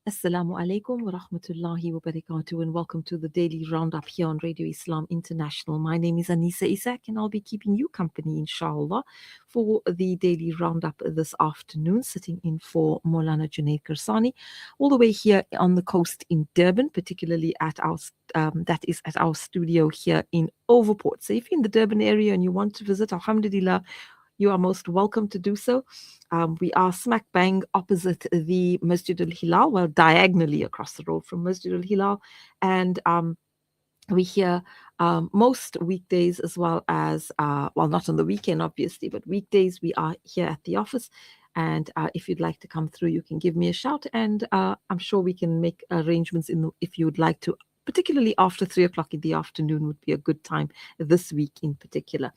Assalamu alaikum wa rahmatullahi wa barakatuh, and welcome to the daily roundup here on Radio Islam International. My name is Anisa Isaac, and I'll be keeping you company, inshallah, for the daily roundup this afternoon, sitting in for Maulana Junaid Kirsani, all the way here on the coast in Durban, particularly at our that is at our studio here in Overport. So if you're in the Durban area and you want to visit, alhamdulillah, you are most welcome to do so. We are smack bang opposite the Masjid al Hilal, well, diagonally across the road from Masjid al Hilal. And we here most weekdays as well as, well, not on the weekend, obviously, but weekdays we are here at the office. And if you'd like to come through, you can give me a shout, and I'm sure we can make arrangements if you would like to. Particularly after 3 o'clock in the afternoon would be a good time this week in particular.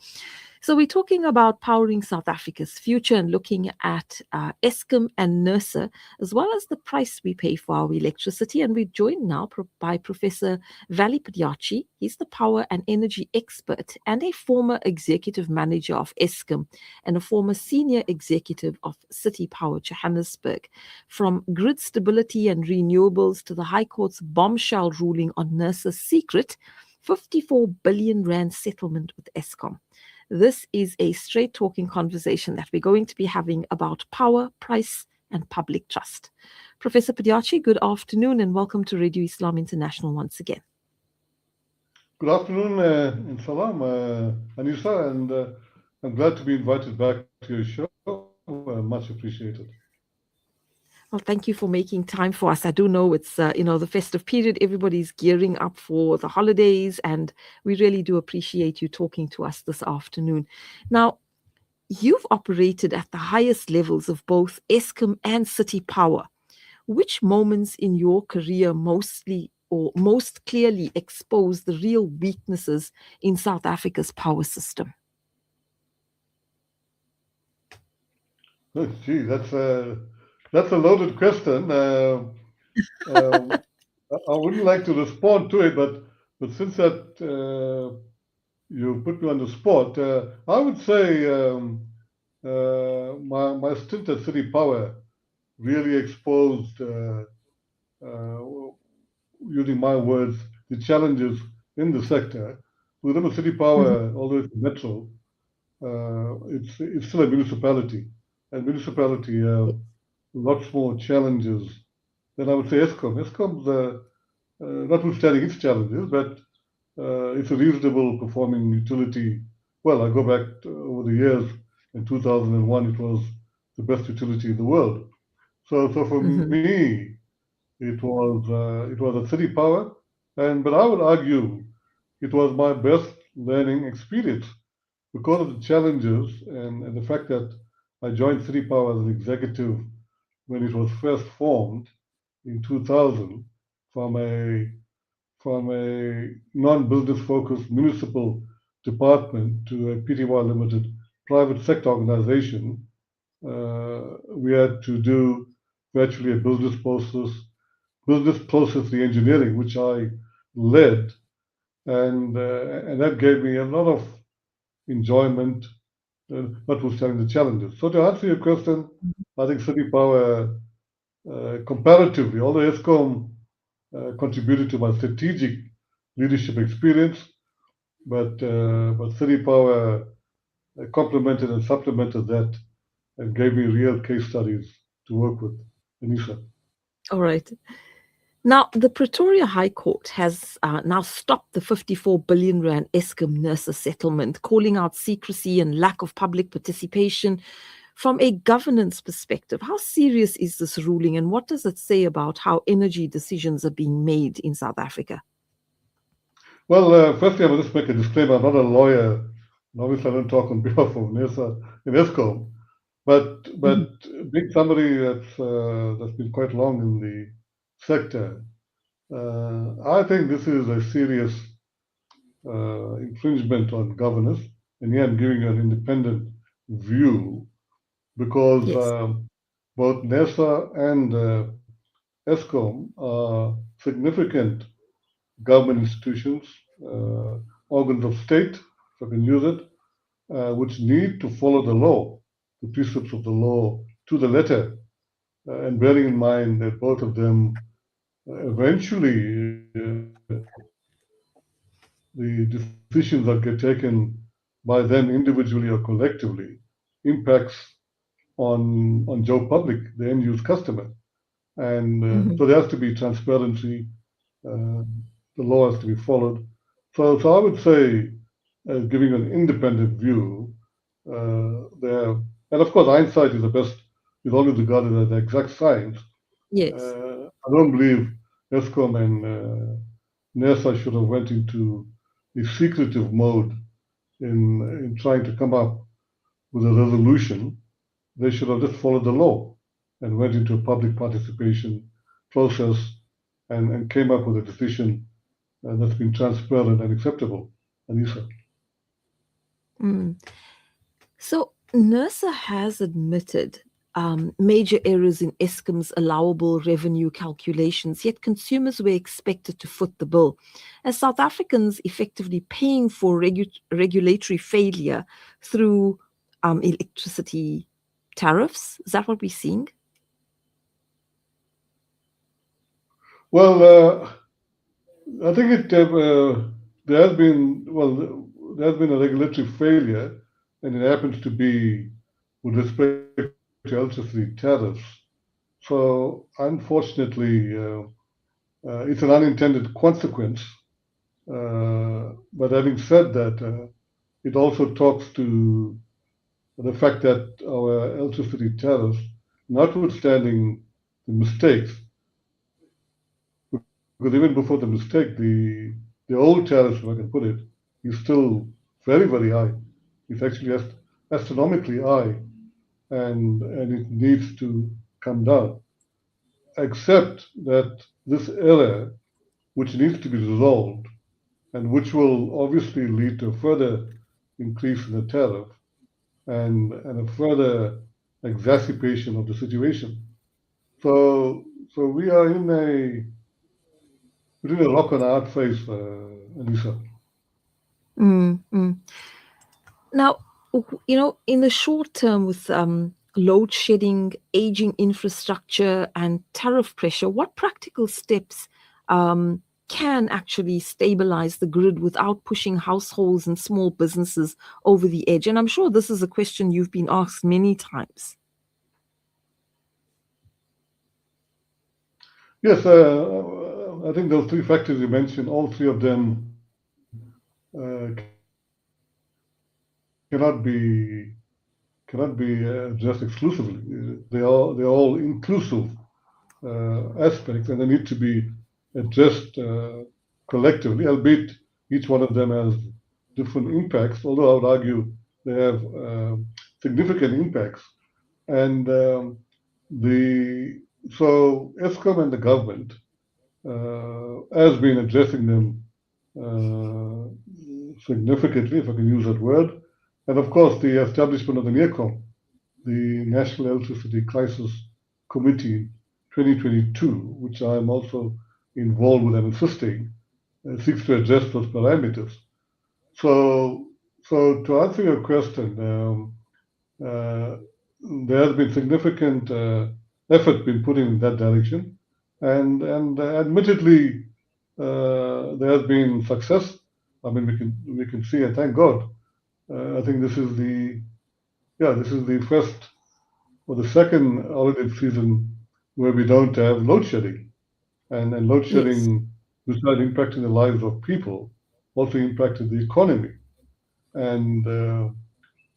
So we're talking about powering South Africa's future and looking at Eskom and Nersa, as well as the price we pay for our electricity. And we're joined now by Professor Vali Padiachi. He's the power and energy expert and a former executive manager of Eskom and a former senior executive of City Power Johannesburg. From grid stability and renewables to the High Court's bombshell ruling on Nersa's secret 54 billion rand settlement with Eskom. This is a straight talking conversation that we're going to be having about power, price, and public trust. Professor Padiachi, good afternoon and welcome to Radio Islam International once again. Good afternoon, and salam, Anisa, and I'm glad to be invited back to your show. Much appreciated. Well, thank you for making time for us. I do know it's, the festive period. Everybody's gearing up for the holidays, and we really do appreciate you talking to us this afternoon. Now, you've operated at the highest levels of both Eskom and City Power. Which moments in your career most clearly expose the real weaknesses in South Africa's power system? Oh, gee, that's a loaded question. I wouldn't like to respond to it, but since that you put me on the spot, I would say my stint at City Power really exposed, using my words, the challenges in the sector. Within City Power, although it's a metro, it's still a municipality, and municipality have lots more challenges than I would say Eskom. Eskom's, notwithstanding its challenges, but it's a reasonable performing utility. Well, I go back over the years. In 2001, it was the best utility in the world. So for me, it was a City Power, but I would argue it was my best learning experience because of the challenges and the fact that I joined City Power as an executive when it was first formed in 2000 from a non-business focused municipal department to a PTY limited private sector organization. We had to do virtually a business process re-engineering, which I led, and that gave me a lot of enjoyment, notwithstanding the challenges. So to answer your question, I think City Power, comparatively, although Eskom contributed to my strategic leadership experience, but City Power complemented and supplemented that and gave me real case studies to work with. Anisa. All right. Now, the Pretoria High Court has now stopped the 54 billion rand Eskom Nersa settlement, calling out secrecy and lack of public participation. From a governance perspective, how serious is this ruling, and what does it say about how energy decisions are being made in South Africa? Well, firstly, I will just make a disclaimer. I'm not a lawyer, and obviously I don't talk on behalf of Nersa in Eskom, but being somebody that's been quite long in the sector, I think this is a serious infringement on governance, and here I'm giving you an independent view because Yes. both Nersa and Eskom are significant government institutions, organs of state, if I can use it, which need to follow the law, the precepts of the law to the letter. and bearing in mind that both of them eventually the decisions that get taken by them individually or collectively impacts on Joe Public, the end use customer. And Mhm. so there has to be transparency. The law has to be followed. So I would say, giving an independent view, there, and of course, hindsight is the best, is always regarded as the exact science. Yes. I don't believe Eskom and Nersa should have went into the secretive mode in trying to come up with a resolution. They should have just followed the law and went into a public participation process and came up with a decision that's been transparent and acceptable. Anissa. Mm. So Nersa has admitted major errors in Eskom's allowable revenue calculations, yet consumers were expected to foot the bill. As South Africans effectively paying for regulatory failure through electricity tariffs, is that what we're seeing? Well, I think there has been there has been a regulatory failure, and it happens to be with respect to electricity tariffs. So unfortunately, it's an unintended consequence. But having said that, it also talks to the fact that our electricity tariffs, notwithstanding the mistakes, because even before the mistake, the old tariff, if I can put it, is still very, very high. It's actually astronomically high, and it needs to come down. Except that this error, which needs to be resolved, and which will obviously lead to a further increase in the tariff and a further exacerbation of the situation. So we are in a rock and a hard place, Anissa. Mm, mm. Now, in the short term with load shedding, aging infrastructure, and tariff pressure, what practical steps can actually stabilize the grid without pushing households and small businesses over the edge? And I'm sure this is a question you've been asked many times. Yes, I think those three factors you mentioned, all three of them cannot be addressed exclusively. They're all inclusive aspects, and they need to be addressed collectively, albeit each one of them has different impacts. Although I would argue they have significant impacts, and the so Eskom and the government has been addressing them significantly, if I can use that word. And of course, the establishment of the NERCOM, the National Electricity Crisis Committee in 2022, which I am also involved with and assisting, seeks to address those parameters. So, so to answer your question, there has been significant effort been put in that direction, and admittedly, there has been success. I mean, we can see, and thank God. I think this is the first or the second holiday season where we don't have load shedding, and load Yes. shedding, besides impacting the lives of people, also impacted the economy, and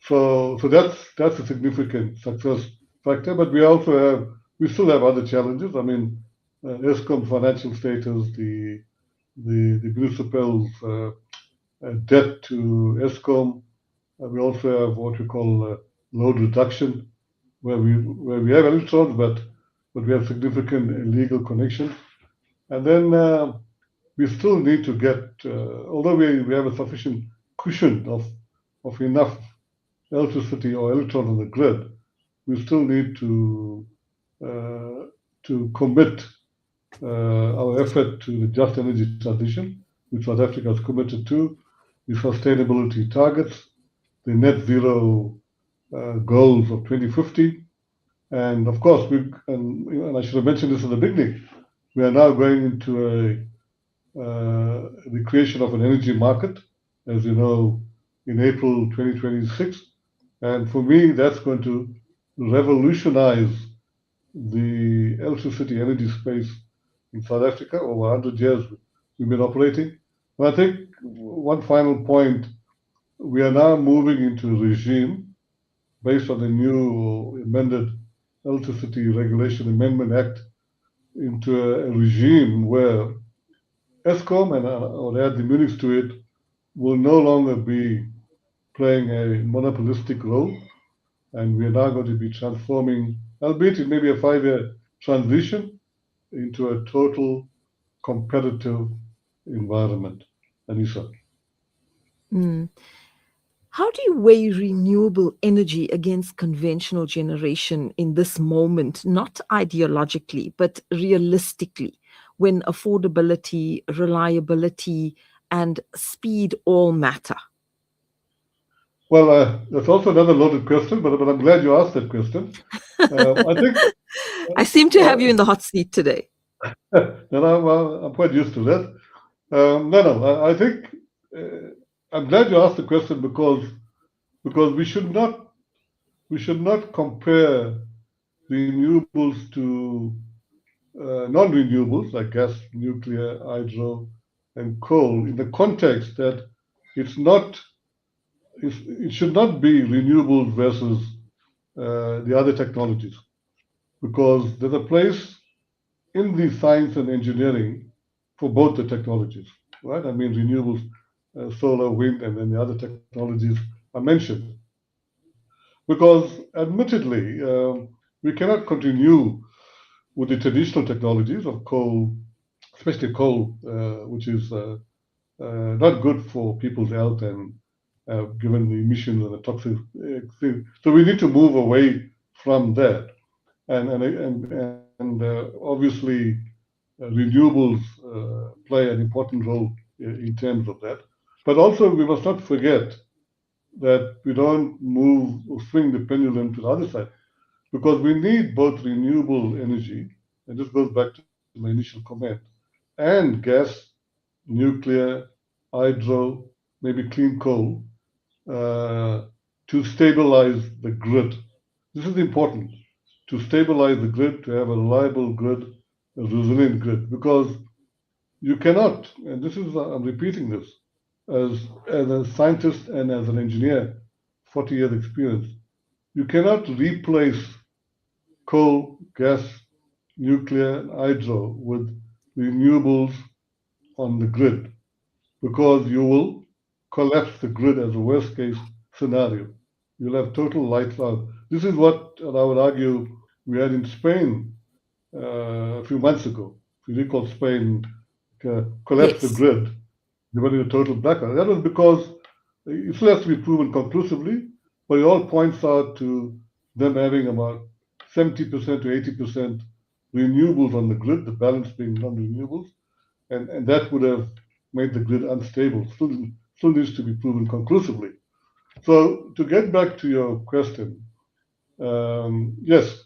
so that's a significant success factor. But we still have other challenges. I mean, Eskom financial status, the municipal's debt to Eskom. We also have what we call load reduction, where we have electrons, but we have significant illegal connections. And then we still need to get, although we have a sufficient cushion of enough electricity or electrons on the grid, we still need to commit our effort to the just energy transition, which South Africa has committed to, the sustainability targets, the net zero goals of 2050, And of course, and I should have mentioned this in the beginning, we are now going into the creation of an energy market, as you know, in April 2026. And for me, that's going to revolutionize the electricity energy space in South Africa. Over 100 years we've been operating. And I think one final point, we are now moving into a regime based on the new amended Electricity Regulation Amendment Act, into a regime where Eskom, and I'll add the Munich to it, will no longer be playing a monopolistic role, and we are now going to be transforming, albeit it may be a 5-year transition, into a total competitive environment. Anissa. Mm. How do you weigh renewable energy against conventional generation in this moment, not ideologically, but realistically, when affordability, reliability, and speed all matter? Well, that's also another loaded question, but I'm glad you asked that question. I think, I seem to have uh, you in the hot seat today. I'm quite used to that. I think I'm glad you asked the question because we should not compare renewables to non-renewables like gas, nuclear, hydro, and coal in the context that it's not it should not be renewables versus the other technologies, because there's a place in the science and engineering for both the technologies, right? I mean, renewables, solar, wind, and then the other technologies I mentioned. Because admittedly, we cannot continue with the traditional technologies of coal, especially coal, which is not good for people's health and given the emissions and the toxic thing. So we need to move away from that. And obviously, renewables play an important role in terms of that. But also, we must not forget that we don't move or swing the pendulum to the other side, because we need both renewable energy, and this goes back to my initial comment, and gas, nuclear, hydro, maybe clean coal, uh, to stabilize the grid. This is important, to stabilize the grid, to have a reliable grid, a resilient grid, because you cannot, and this is, I'm repeating this, as a scientist and as an engineer, 40 years experience, you cannot replace coal, gas, nuclear, and hydro with renewables on the grid, because you will collapse the grid as a worst case scenario. You'll have total lights out. This is what, and I would argue, we had in Spain a few months ago. If you recall, Spain collapsed the Yes. grid, developing a total blackout. That was because it still has to be proven conclusively, but it all points out to them having about 70% to 80% renewables on the grid, the balance being non-renewables, and that would have made the grid unstable. Still needs to be proven conclusively. So to get back to your question, yes,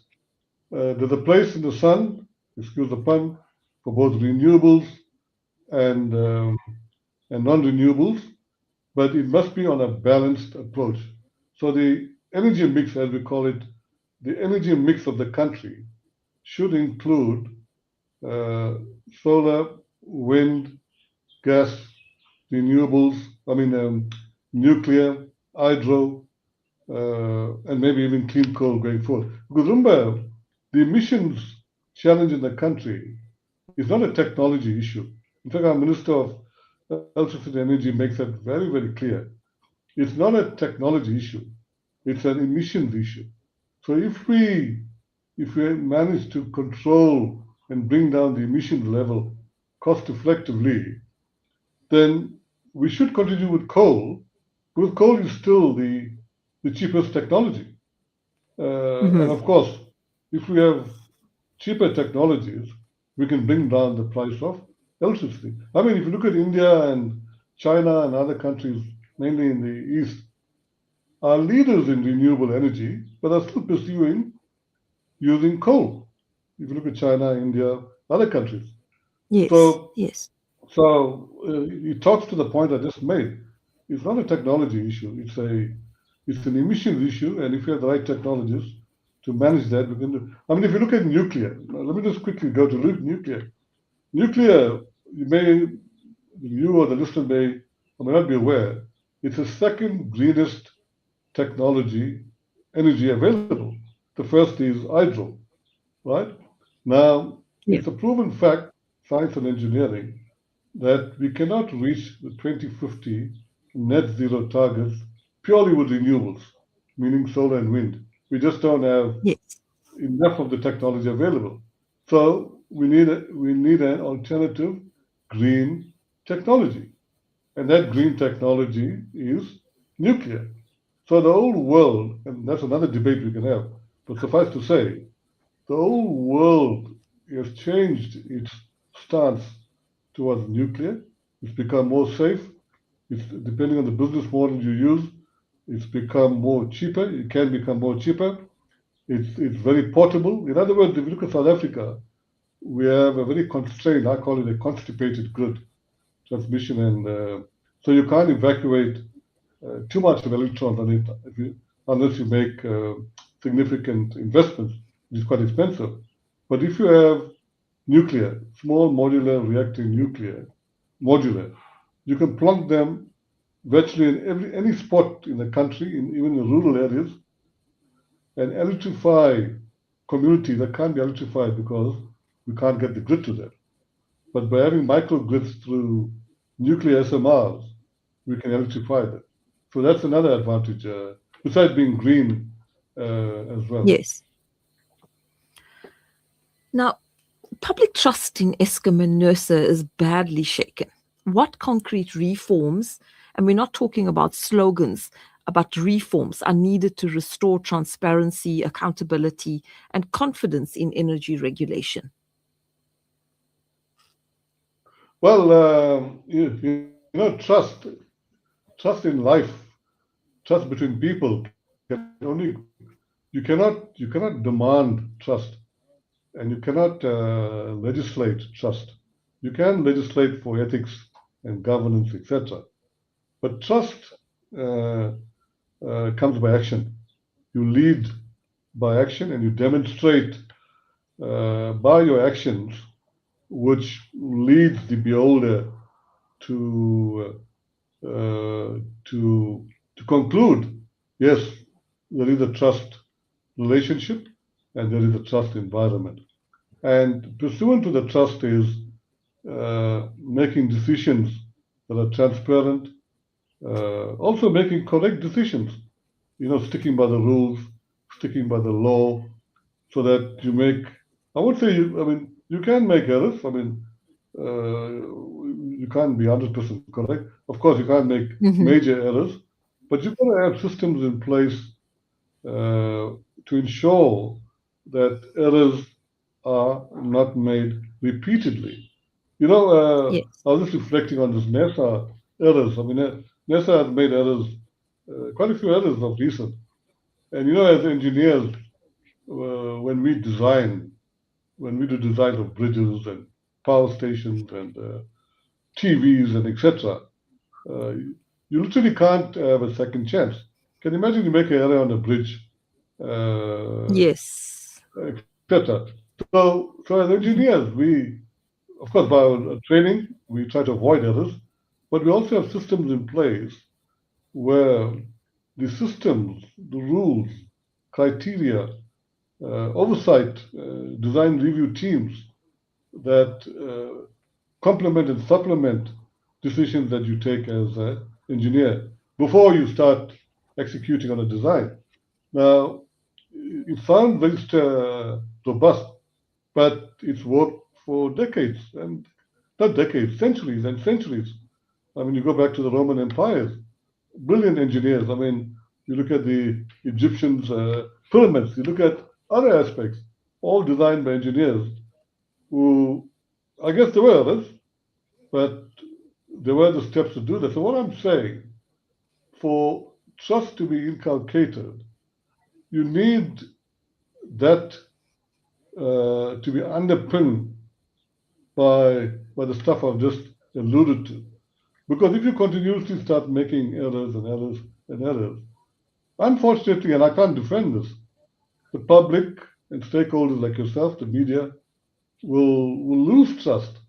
there's a place in the sun, excuse the pun, for both renewables and um, and non-renewables, but it must be on a balanced approach. So the energy mix, as we call it, the energy mix of the country should include uh, solar, wind, gas, renewables, I mean, nuclear, hydro, and maybe even clean coal going forward. Because remember, the emissions challenge in the country is not a technology issue. In fact, our Minister of Electricity and Energy makes that very, very clear. It's not a technology issue, it's an emissions issue. So if we manage to control and bring down the emissions level cost effectively, then we should continue with coal, because coal is still the cheapest technology. And Hmm. of course, if we have cheaper technologies, we can bring down the price of electricity. I mean, if you look at India and China and other countries, mainly in the East, are leaders in renewable energy, but are still pursuing using coal. If you look at China, India, other countries. Yes. So, Yes. it talks to the point I just made. It's not a technology issue. It's an emissions issue, and if you have the right technologies to manage that, we can do. I mean, if you look at nuclear, let me just quickly go to nuclear. Nuclear, you or the listener may or may not be aware, it's the second greenest technology, energy available. The first is hydro, right? Now, Yeah. it's a proven fact, science and engineering, that we cannot reach the 2050 net zero targets purely with renewables, meaning solar and wind. We just don't have Yes. enough of the technology available. So we need an alternative green technology, and that green technology is nuclear. So the whole world, and that's another debate we can have, but suffice to say, the whole world has changed its stance towards nuclear. It's become more safe. It's depending on the business model you use, it's become more cheaper. It can become more cheaper. It's very portable. In other words, if you look at South Africa, we have a very constrained, I call it a constipated grid transmission, and so you can't evacuate too much of electrons on it unless you make significant investments, which is quite expensive. But if you have nuclear, small modular reactor nuclear, modular, you can plug them virtually in any spot in the country, even in rural areas, and electrify communities that can't be electrified because we can't get the grid to them. But by having microgrids through nuclear SMRs, we can electrify them. So that's another advantage, besides being green as well. Yes. Now, public trust in Eskom and Nersa is badly shaken. What concrete reforms, and we're not talking about slogans, but reforms are needed to restore transparency, accountability, and confidence in energy regulation? Well, trust in life, trust between people can only you cannot demand trust, and you cannot legislate trust. You can legislate for ethics and governance, etc. But trust uh, comes by action. You lead by action, and you demonstrate by your actions, which leads the beholder to uh, to to conclude, yes, there is a trust relationship and there is a trust environment. And pursuant to the trust is making decisions that are transparent, also making correct decisions, sticking by the rules, sticking by the law, so that you make, I would say, I mean, you can make errors. I mean, you can't be 100% correct. Of course, you can't make Mm-hmm. major errors, but you've got to have systems in place to ensure that errors are not made repeatedly. Yes. I was just reflecting on this Nersa errors. I mean, Nersa has made errors, quite a few errors of recent. And as engineers, when we design, when we do design of bridges and power stations and TVs and etc., uh, you literally can't have a second chance. Can you imagine you make an error on a bridge, Yes. etc.? So as Mm-hmm. engineers, of course, by our training, we try to avoid errors, but we also have systems in place where the systems, the rules, criteria, oversight, design review teams that complement and supplement decisions that you take as an engineer before you start executing on a design. Now, it sounds very robust, but it's worked for decades, and not decades, centuries and centuries. I mean, you go back to the Roman empires, brilliant engineers. I mean, you look at the Egyptians' pyramids, you look at other aspects, all designed by engineers who, I guess there were others, but there were the steps to do that. So what I'm saying, for trust to be inculcated, you need that to be underpinned by the stuff I've just alluded to. Because if you continuously start making errors and errors and errors, unfortunately, and I can't defend this, the public and stakeholders like yourself, the media, will lose trust.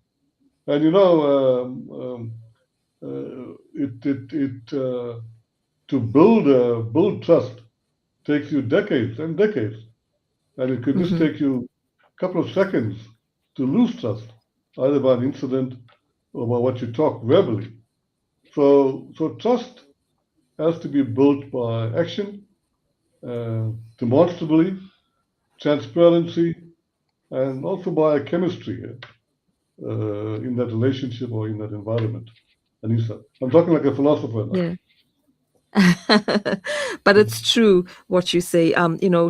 And to build trust takes you decades and decades, and it could just Hmm. take you a couple of seconds to lose trust, either by an incident or by what you talk verbally. So trust has to be built by action, demonstrably, transparency, and also by chemistry in that relationship or in that environment. Anissa, I'm talking like a philosopher now. Yeah. But it's true what you say.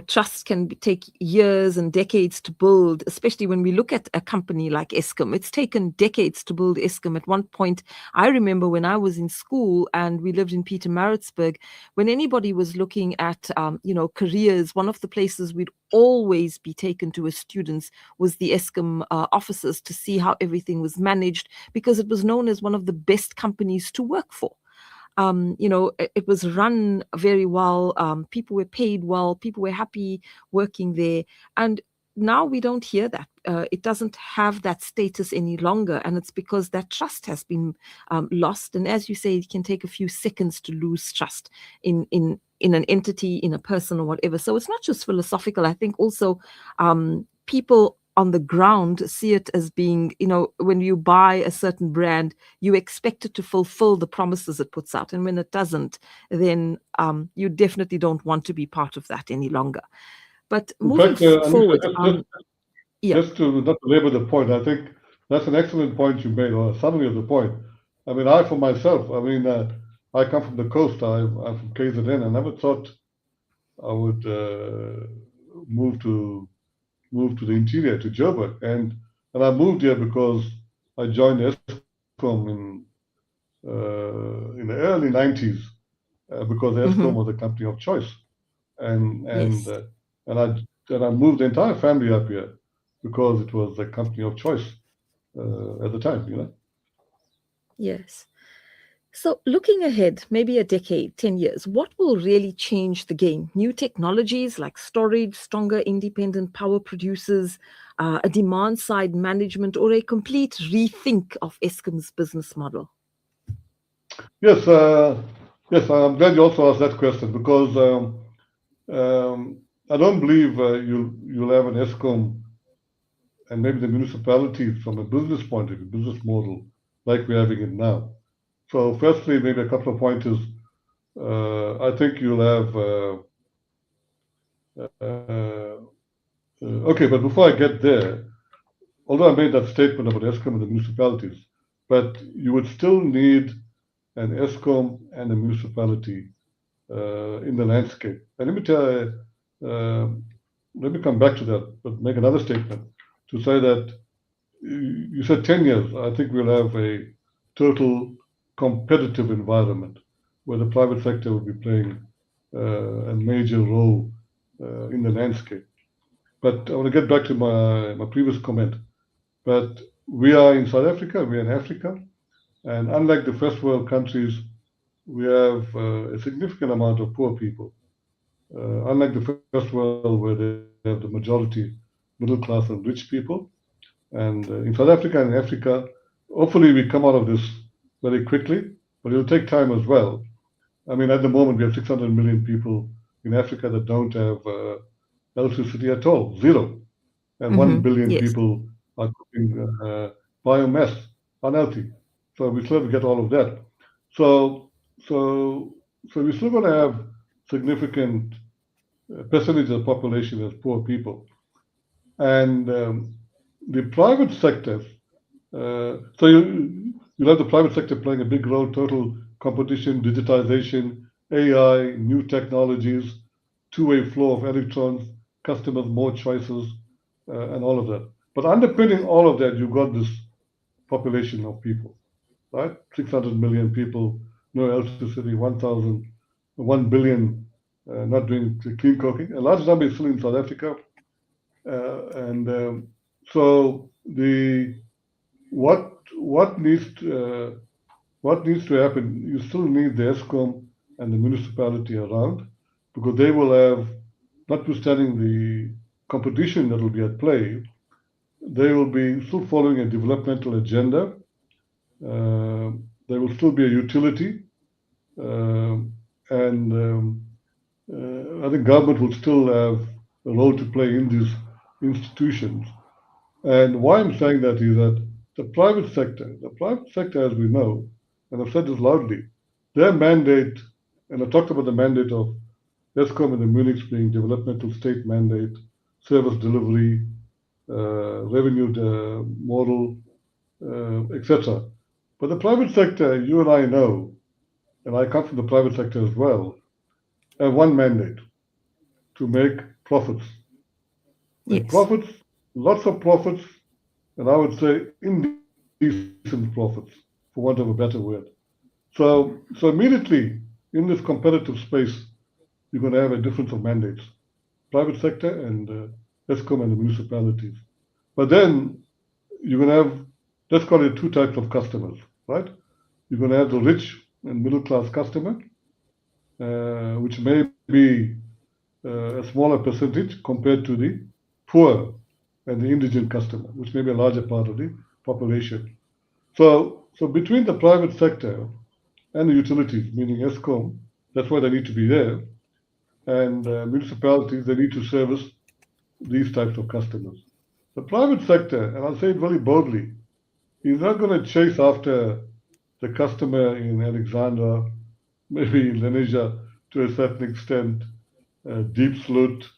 Trust can take years and decades to build, especially when we look at a company like Eskom. It's taken decades to build Eskom. At one point, I remember when I was in school and we lived in Pietermaritzburg, when anybody was looking at, careers, one of the places we'd always be taken to as students was the Eskom offices to see how everything was managed, because it was known as one of the best companies to work for. It was run very well. People were paid well. People were happy working there. And now we don't hear that. It doesn't have that status any longer. And it's because that trust has been lost. And as you say, it can take a few seconds to lose trust in an entity, in a person, or whatever. So it's not just philosophical. I think also people on the ground see it as being, when you buy a certain brand, you expect it to fulfill the promises it puts out. And when it doesn't, then you definitely don't want to be part of that any longer. But In moving fact, Anissa, forward, yeah. just to not to labor the point, I think that's an excellent point you made, or a summary of the point. I mean, I for myself, I come from the coast. I'm from KZN. I never thought I would move to move to the interior, to Joburg, and I moved here because I joined Eskom in the early 90s because Eskom Hmm. was a company of choice, and and Yes. uh, and I and I moved the entire family up here because it was a company of choice at the time, you know. Yes. So, looking ahead, maybe a decade, 10 years, what will really change the game? New technologies like storage, stronger independent power producers, a demand side management, or a complete rethink of Eskom's business model? Yes, yes. I'm glad you also asked that question because I don't believe you'll have an Eskom and maybe the municipalities from a business point of view, business model like we're having it now. So, firstly, maybe a couple of pointers. I think you'll have. Okay, but before I get there, although I made that statement about Eskom and the municipalities, but you would still need an Eskom and a municipality in the landscape. And let me come back to that, but make another statement to say that you said 10 years. I think we'll have a total competitive environment where the private sector will be playing a major role in the landscape. But I want to get back to my previous comment. But we are in South Africa, we are in Africa, and unlike the first world countries, we have a significant amount of poor people. Unlike the first world, where they have the majority middle class and rich people, and in South Africa and Africa, hopefully we come out of this very quickly, but it'll take time as well. I mean, at the moment, we have 600 million people in Africa that don't have electricity at all, zero. And 1 billion Yes. people are cooking biomass, unhealthy. So we still have to get all of that. So, so, so we're still going to have significant percentage of the population as poor people. And the private sector, you have the private sector playing a big role, total competition, digitization, AI, new technologies, two-way flow of electrons, customers, more choices, and all of that. But underpinning all of that, you've got this population of people, right? 600 million people, no electricity, 1 billion not doing clean cooking. A large number is still in South Africa, So the what needs what needs to happen? You still need the Eskom and the municipality around because they will have, notwithstanding the competition that will be at play, they will be still following a developmental agenda. There will still be a utility, and I think government will still have a role to play in these institutions. And why I'm saying that is that the private sector, as we know, and I've said this loudly, their mandate, and I talked about the mandate of Eskom and the Munich being developmental state mandate, service delivery, revenue model, etc. But the private sector, you and I know, and I come from the private sector as well, have one mandate: to make profits. Make Yes. profits, lots of profits, and I would say indecent profits, for want of a better word. So immediately in this competitive space, you're going to have a difference of mandates, private sector and Eskom and the municipalities. But then you're going to have, let's call it two types of customers, right? You're going to have the rich and middle class customer, which may be a smaller percentage compared to the poor and the indigent customer, which may be a larger part of the population. So between the private sector and the utilities, meaning Eskom, that's why they need to be there, and municipalities, they need to service these types of customers. The private sector, and I'll say it very boldly, is not going to chase after the customer in Alexandra, maybe in Lenasia to a certain extent, Deep Sloot,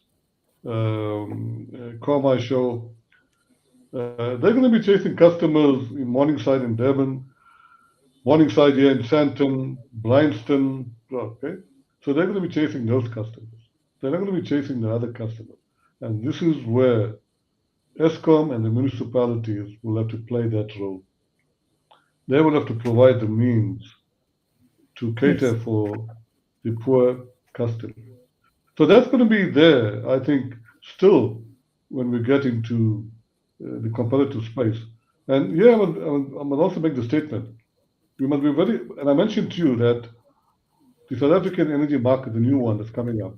Korma Show. They're going to be chasing customers in Morningside in Durban, Morningside here in Sandton, Bryanston. Okay, so they're going to be chasing those customers. They're not going to be chasing the other customers, and this is where Eskom and the municipalities will have to play that role. They will have to provide the means to cater Yes. for the poor customer. So that's going to be there, I think, still when we get into the competitive space. And yeah, I must also make the statement. We must be very, and I mentioned to you that the South African energy market, the new one that's coming up,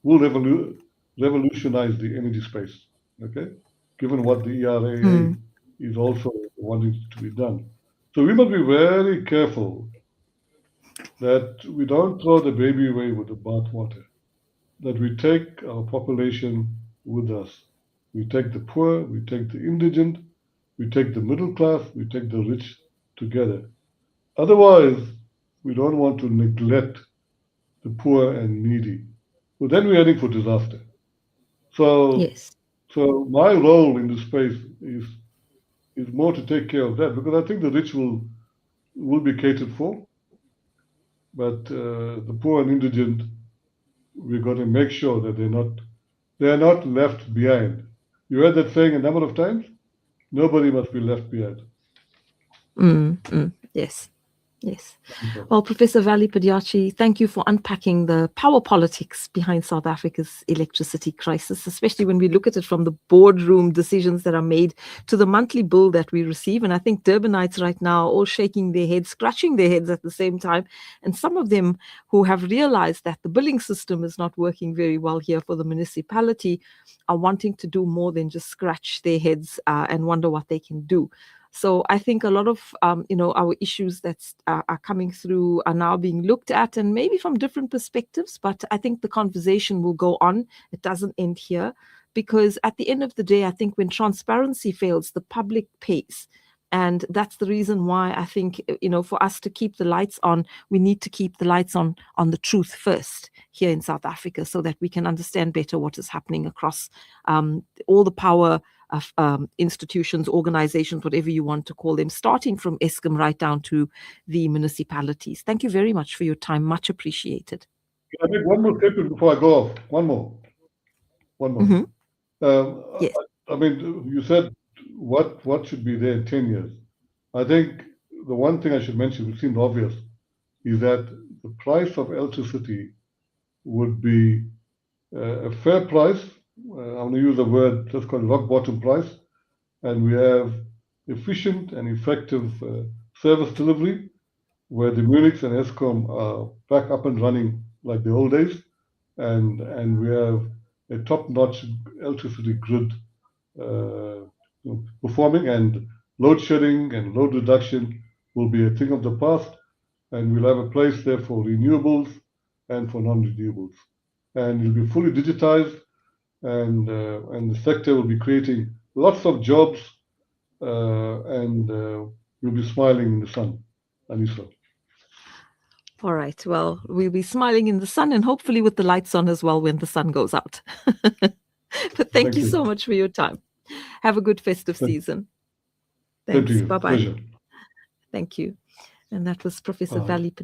will revolutionize the energy space. Okay, given what the ERA Mm. is also wanting to be done. So we must be very careful that we don't throw the baby away with the bathwater, that we take our population with us. We take the poor, we take the indigent, we take the middle class, we take the rich together. Otherwise, we don't want to neglect the poor and needy. Well, then we're heading for disaster. So, Yes. so my role in this space is more to take care of that because I think the rich will be catered for, but the poor and indigent, we've got to make sure that they're not left behind. You heard that saying a number of times. Nobody must be left behind. Yes. Yes. Well, Professor Vali Padiachi, thank you for unpacking the power politics behind South Africa's electricity crisis, especially when we look at it from the boardroom decisions that are made to the monthly bill that we receive. And I think Durbanites right now are all shaking their heads, scratching their heads at the same time. And some of them who have realized that the billing system is not working very well here for the municipality are wanting to do more than just scratch their heads and wonder what they can do. So I think a lot of our issues that are coming through are now being looked at, and maybe from different perspectives. But I think the conversation will go on. It doesn't end here, because at the end of the day, I think when transparency fails, the public pays. And that's the reason why I think, for us to keep the lights on, we need to keep the lights on the truth first here in South Africa, so that we can understand better what is happening across all the power of institutions, organizations, whatever you want to call them, starting from Eskom right down to the municipalities. Thank you very much for your time. Much appreciated. Can I make one more statement before I go off? One more. Mm-hmm. Yes. I mean, you said what should be there in 10 years. I think the one thing I should mention, which seemed obvious, is that the price of electricity would be a fair price I'm going to use the word, let's call it rock bottom price, and we have efficient and effective service delivery, where the Munichs and Eskom are back up and running like the old days, and we have a top-notch electricity grid performing, and load shedding and load reduction will be a thing of the past, and we'll have a place there for renewables and for non-renewables. And it'll be fully digitized, and the sector will be creating lots of jobs, and we'll be smiling in the sun, Anissa. All right. Well, we'll be smiling in the sun and hopefully with the lights on as well when the sun goes out. But thank you so much for your time. Have a good festive season. Thanks. Bye-bye. Pleasure. Thank you. And that was Professor Vali